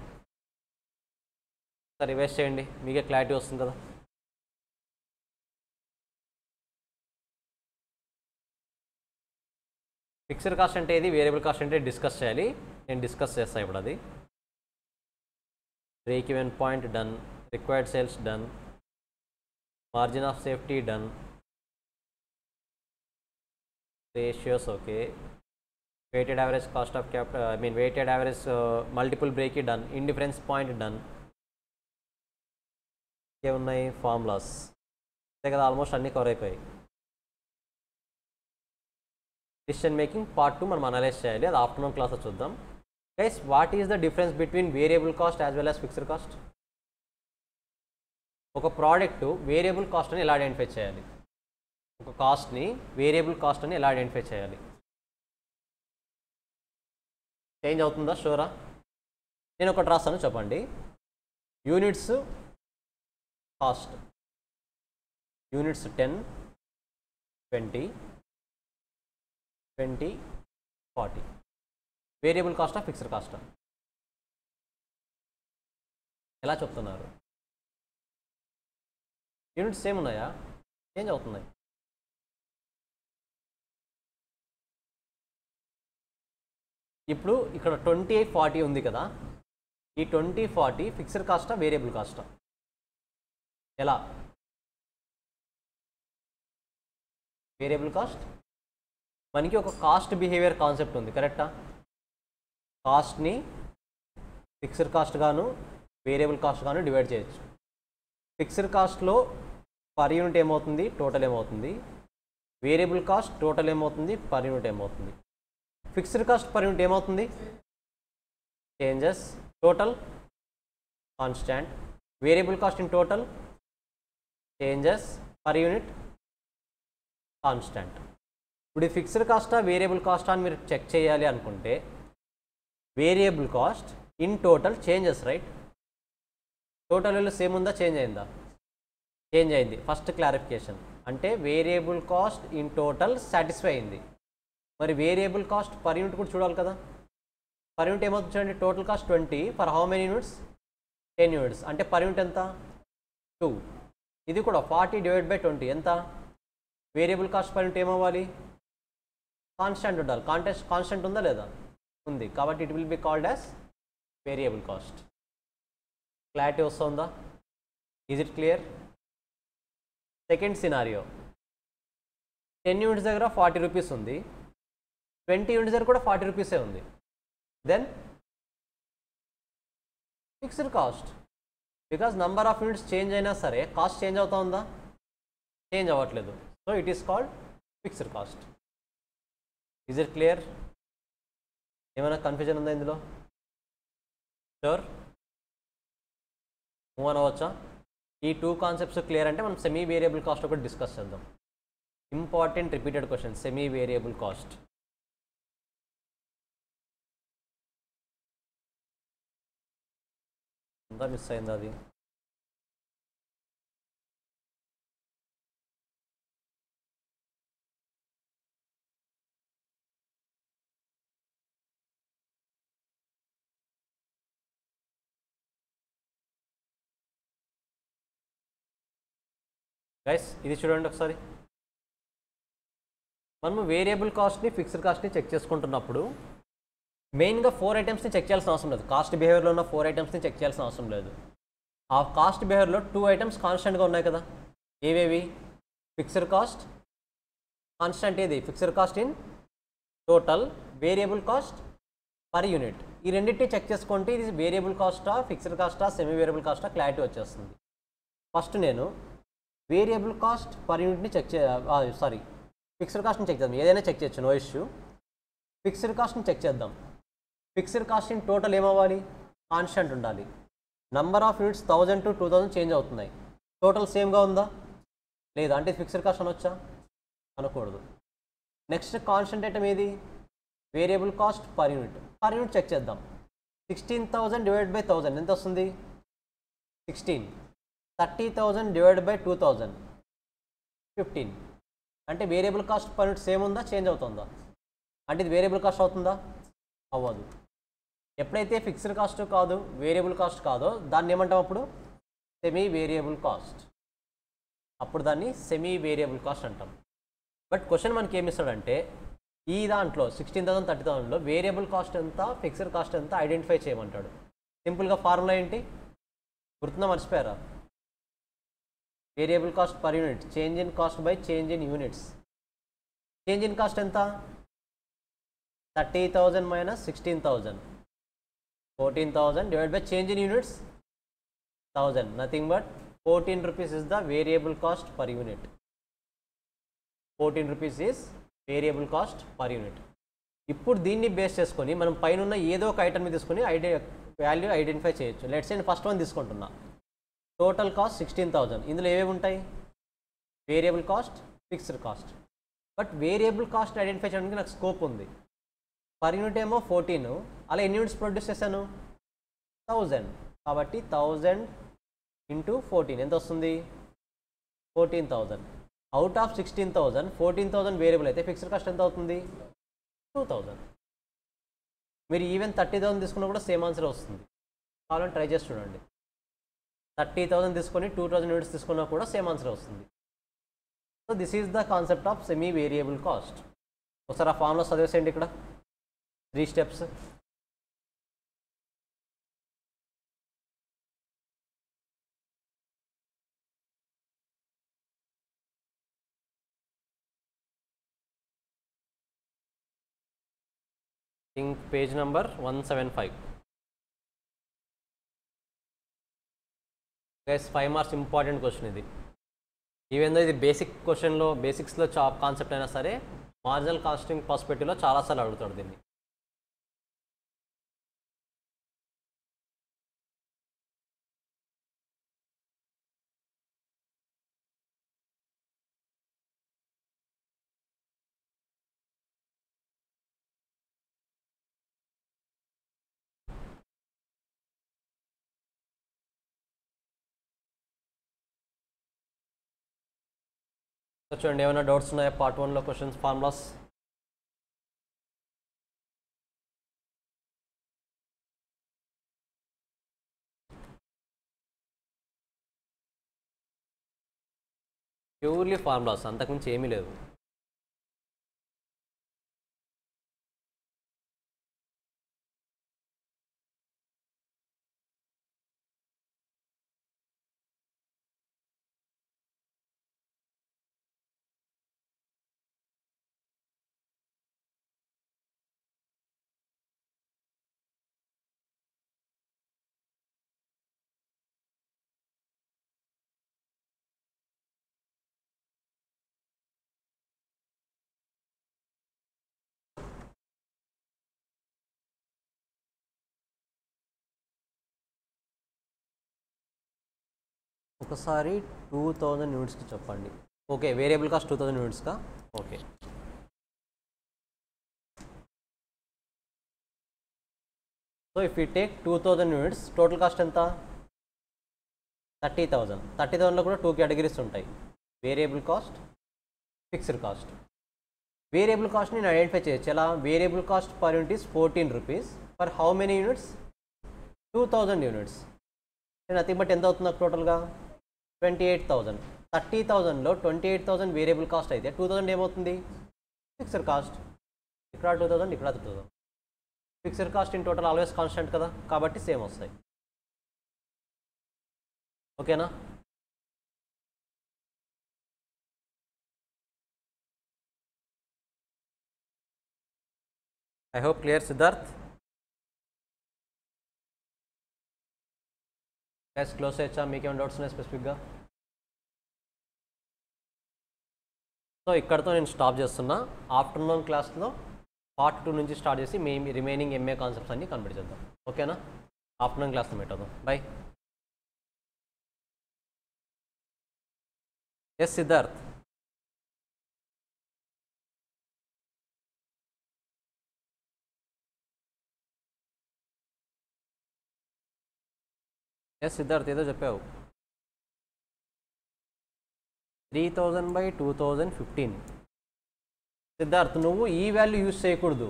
ఒకసారి రివైజ్ చేయండి, మీకే క్లారిటీ వస్తుంది కదా. ఫిక్స్డ్ కాస్ట్ అంటే ఏది, వేరియబుల్ కాస్ట్ అంటే డిస్కస్ చేయాలి. నేను డిస్కస్ చేస్తాను ఇప్పుడు. అది break even point done, required sales done, margin of safety done, ratios okay, weighted average cost of capital weighted average multiple break done, indifference point done. ఏమున్నాయి? Formulas అంతే కదా, almost అన్నీ కవర్ అయిపోయాయి. డిసిషన్ మేకింగ్ పార్ట్ 2 మనం analyse చేయాలి, అది afternoon క్లాస్లో చూద్దాం. Guys what is the difference between variable cost as well as fixed cost? ఒక ప్రోడక్ట్ వేరియబుల్ కాస్ట్ అని ఎలా ఐడెంటిఫై చేయాలి? ఒక కాస్ట్ని వేరియబుల్ కాస్ట్ అని ఎలా ఐడెంటిఫై చేయాలి? చేంజ్ అవుతుందా? షూరా? నేను ఒకటి రాస్తాను, చెప్పండి. Units cost, units 10, 20, 20, 40. వేరియబుల్ కాస్టా ఫిక్స్డ్ కాస్టా? ఎలా చెప్తున్నారు? యూనిట్స్ సేమ్ ఉన్నాయా, చేంజ్ అవుతున్నాయి? ఇప్పుడు ఇక్కడ 20, 40 ఉంది కదా, ఈ 20, 40 ఫిక్స్డ్ కాస్టా వేరియబుల్ కాస్టా? ఎలా? Variable cost. మనకి ఒక కాస్ట్ బిహేవియర్ కాన్సెప్ట్ ఉంది, కరెక్టా? కాస్ట్ని ఫిక్స్డ్ కాస్ట్ గాను వేరియబుల్ కాస్ట్ గాను డివైడ్ చేయొచ్చు. ఫిక్స్డ్ కాస్ట్లో పర్ యూనిట్ ఏమవుతుంది, టోటల్ ఏమవుతుంది. వేరియబుల్ కాస్ట్ టోటల్ ఏమవుతుంది, పర్ యూనిట్ ఏమవుతుంది. ఫిక్స్డ్ కాస్ట్ పర్ యూనిట్ ఏమవుతుంది, changes. Total constant. Variable cost in total changes. Per unit constant. ఇప్పుడు ఈ ఫిక్స్డ్ కాస్టా వేరియబుల్ కాస్టా అని మీరు చెక్ చేయాలి అనుకుంటే variable cost in total changes, right. Total value same ఉందా, చేంజ్ అయిందా? చేంజ్ అయింది. First clarification. అంటే variable cost in total satisfy అయింది. మరి వేరియబుల్ కాస్ట్ పర్ యూనిట్ కూడా చూడాలి కదా. పర్ యూనిట్ ఏమవుతుంది చూడండి, total cost 20 for how many units, 10 units. అంటే పర్ యూనిట్ ఎంత, 2. ఇది కూడా 40 డివైడ్ బై 20 ఎంత, వేరియబుల్ కాస్ట్ పర్ యూనిట్ ఏమవ్వాలి, కాన్స్టాంట్ ఉండాలి. కాన్స్టాంట్ ఉందా లేదా, ఉంది. కాబట్టి it will be called as variable cost. Clarity వస్తుందా? Is it clear? Second scenario, 10 units దగ్గర 40 రూపీస్ ఉంది, 20 యూనిట్స్ దగ్గర కూడా 40 రూపీసే ఉంది. Then fixed cost, because number of units change అయినా సరే కాస్ట్ చేంజ్ అవుతా ఉందా, చేంజ్ అవ్వట్లేదు. So it is called fixed cost. Is it clear? ఏమైనా కన్ఫ్యూజన్ ఉందా ఇందులో? షూర్, మూవ్ ఆన్ అవ్వచ్చా? ఈ 2 కాన్సెప్ట్స్ క్లియర్ అంటే మనం సెమీ వేరియబుల్ కాస్ట్ ఒకటి డిస్కస్ చేద్దాం. Important repeated question, semi variable cost. అంతా మిస్ అయింది అది. గైస్ ఇది చూడండి ఒకసారి. మనము వేరియబుల్ కాస్ట్ని ఫిక్స్డ్ కాస్ట్ని చెక్ చేసుకుంటున్నప్పుడు మెయిన్గా 4 ఐటమ్స్ని చెక్ చేయాల్సిన అవసరం లేదు. కాస్ట్ బిహేవియర్లో ఉన్న 4 ఐటమ్స్ని చెక్ చేయాల్సిన అవసరం లేదు. ఆ కాస్ట్ బిహేవియర్లో 2 ఐటమ్స్ కాన్స్టెంట్గా ఉన్నాయి కదా. ఏవేవి? ఫిక్స్డ్ కాస్ట్ కాన్స్టెంట్, ఏది fixed cost in total, variable cost per unit. ఈ రెండింటిని చెక్ చేసుకుంటే ఇది వేరియబుల్ కాస్టా, ఫిక్స్డ్ కాస్టా, సెమీ వేరియబుల్ కాస్టా క్లారిటీ వచ్చేస్తుంది. ఫస్ట్ నేను వేరియబుల్ కాస్ట్ పర్ యూనిట్ని చెక్ ఫిక్స్డ్ కాస్ట్ని చెక్ చేద్దాం. ఏదైనా చెక్ చేయొచ్చు, నో ఇష్యూ. ఫిక్స్డ్ కాస్ట్ని చెక్ చేద్దాం. ఫిక్స్డ్ కాస్ట్ ఇన్ టోటల్ ఏమవ్వాలి, కాన్స్టెంట్ ఉండాలి. Number of units 1000 to 2000 change అవుతున్నాయి. టోటల్ సేమ్గా ఉందా లేదా, అంటే ఫిక్స్డ్ కాస్ట్ అనొచ్చా, అనకూడదు. నెక్స్ట్ కాన్స్టెంట్ ఐటమ్ ఏది, variable cost per unit. Per unit check చేద్దాం. 16,000 డివైడ్ బై 1000 ఎంత వస్తుంది, 16. 30,000 డివైడ్ బై 2000 15. అంటే variable cost per unit same ఉందా, చేంజ్ అవుతుందా, అంటే ఇది వేరియబుల్ కాస్ట్ అవుతుందా, అవ్వదు. ఎప్పుడైతే ఫిక్స్డ్ కాస్ట్ కాదు, వేరియబుల్ కాస్ట్ కాదో దాన్ని ఏమంటాం అప్పుడు, సెమీ వేరియబుల్ కాస్ట్. అప్పుడు దాన్ని సెమీ వేరియబుల్ కాస్ట్ అంటాం. బట్ క్వశ్చన్ మనకి ఏమి ఇస్తాడంటే ఈ దాంట్లో 16,000 30,000లో వేరియబుల్ కాస్ట్ ఎంత, ఫిక్స్డ్ కాస్ట్ ఎంత ఐడెంటిఫై చేయమంటాడు. సింపుల్గా ఫార్ములా ఏంటి, గుర్తుందా, మర్చిపోయారా? Variable cost per unit change in cost by change in units. Change in cost ఎంత, 30,000 minus 16,000, 14,000 divide by change in units 1000. Nothing but 14 rupees is the variable cost per unit. 14 rupees is variable cost per unit. ఇప్పుడు దీన్ని base చేసుకొని మనం పైన ఏదో ఒక ఐటమ్ని తీసుకొని value identify చేయొచ్చు. లెట్స్ సే ఫస్ట్ వన్ తీసుకుంటున్నా, టోటల్ కాస్ట్ 16,000. ఇందులో ఏవేవి ఉంటాయి, variable cost, fixed cost. But variable cost identify చేయడానికి నాకు స్కోప్ ఉంది. పర్ యూనిట్ ఏమో 14, అలా ఎన్ని యూనిట్స్ ప్రొడ్యూస్ చేశాను, 1000. కాబట్టి 1000 ఇంటూ 14 ఎంత వస్తుంది, 14,000. అవుట్ ఆఫ్ 16,000 14,000 వేరియబుల్ అయితే ఫిక్స్డ్ కాస్ట్ ఎంత అవుతుంది, 2,000. మీరు ఈవెన్ 30,000 తీసుకున్నా కూడా సేమ్ ఆన్సర్ వస్తుంది. కావాలని ట్రై చేసి చూడండి. 30,000 తీసుకొని 2,000 యూనిట్స్ తీసుకున్నా కూడా సేమ్ ఆన్సర్ వస్తుంది. So this is the concept of semi variable cost. ఒకసారి ఆ ఫామ్లో చదివేసేయండి. ఇక్కడ 3 steps. Think page number 175. Guys 5 marks important question ఇది. ఈవెన్ దో ఇది బేసిక్ క్వశ్చన్లో బేసిక్స్లో కాన్సెప్ట్ అయినా సరే మార్జినల్ కాస్టింగ్ పర్స్పెక్టివ్లో చాలాసార్లు అడుగుతాడు దీన్ని. చూడండి ఏమైనా డౌట్స్ ఉన్నాయా పార్ట్ 1లో క్వశ్చన్స్ ఫార్ములాస్? ప్యూర్లీ ఫార్ములాస్, అంతకుమించి ఏమీ లేదు. ఒకసారి 2000 యూనిట్స్కి చెప్పండి. ఓకే, వేరియబుల్ కాస్ట్ 2000 యూనిట్స్కా? Okay. So if you take 2000 units, total cost ఎంత? 30,000. 30,000లో కూడా 2 కేటగిరీస్ ఉంటాయి, variable cost, fixed cost. Variable cost నేను ఐడెంటిఫై చేయొచ్చు ఎలా? Variable cost per unit is 14 rupees for how many units? 2000 units. Nothing but ఎంత అవుతుంది టోటల్గా? 28,000. 30,000లో 28,000 వేరియబుల్ కాస్ట్ అయితే 2,000 ఏమవుతుంది? Fixed cost. ఇక్కడ 2,000, ఇక్కడ 2,000. Fixed cost in total always constant కదా, కాబట్టి సేమ్ వస్తాయి. ఓకేనా? I hope clear Siddharth. Guys close చేయొచ్చా? మీకేమైనా డౌట్స్ ఉన్నాయి స్పెసిఫిక్గా? సో ఇక్కడతో నేను స్టాప్ చేస్తున్నా. ఆఫ్టర్నూన్ క్లాస్లో పార్ట్ 2 నుంచి స్టార్ట్ చేసి రిమైనింగ్ ఎంఏ కాన్సెప్ట్స్ అన్నీ కంప్లీట్ చేద్దాం. ఓకేనా? ఆఫ్టర్నూన్ క్లాస్లో మీట్ అవుదాం. Bye. Yes Siddharth. Yes Siddharth, ఏదో చెప్పావు. 3000/2015. సిద్ధార్థ్, నువ్వు ఈ వాల్యూ యూజ్ చేయకూడదు.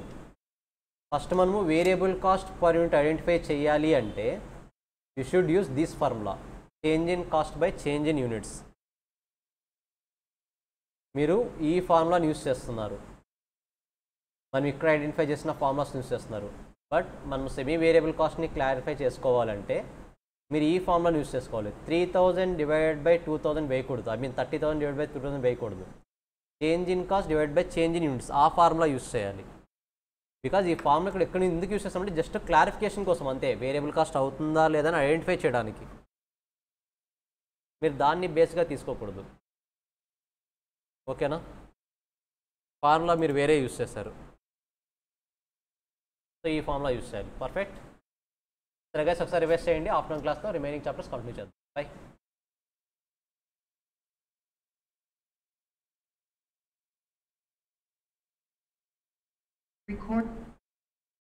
ఫస్ట్ మనము variable cost per unit identify చేయాలి అంటే you should use this formula, change in cost by change in units. మీరు ఈ ఫార్ములాని యూస్ చేస్తున్నారు, మనం ఇక్కడ ఐడెంటిఫై చేసిన ఫార్ములాస్ యూస్ చేస్తున్నారు. బట్ మనం సెమీ వేరియబుల్ కాస్ట్ని క్లారిఫై చేసుకోవాలంటే మీరు ఈ ఫార్ములాని యూస్ చేసుకోవాలి. 3000/2000 వేయకూడదు. ఐ మీన్ 30,000/2000 వేయకూడదు. Change in cost divide by change in units, ఆ ఫార్ములా యూస్ చేయాలి. బికాజ్ ఈ ఫార్ములా ఇక్కడ ఎక్కడ ఎందుకు యూస్ చేస్తామంటే జస్ట్ క్లారిఫికేషన్ కోసం అంతే, వేరియబుల్ కాస్ట్ అవుతుందా లేదా అని ఐడెంటిఫై చేయడానికి. మీరు దాన్ని బేస్గా తీసుకోకూడదు. ఓకేనా? ఫార్ములా మీరు వేరే యూస్ చేస్తారు, సో ఈ ఫార్ములా యూస్ చేయాలి. పర్ఫెక్ట్. సరే గైస్, ఒకసారి రివైజ్ చేయండి. ఆఫ్టర్నూన్ క్లాస్లో రిమైనింగ్ చాప్టర్స్ కంప్లీట్ చేద్దాం. బై. Record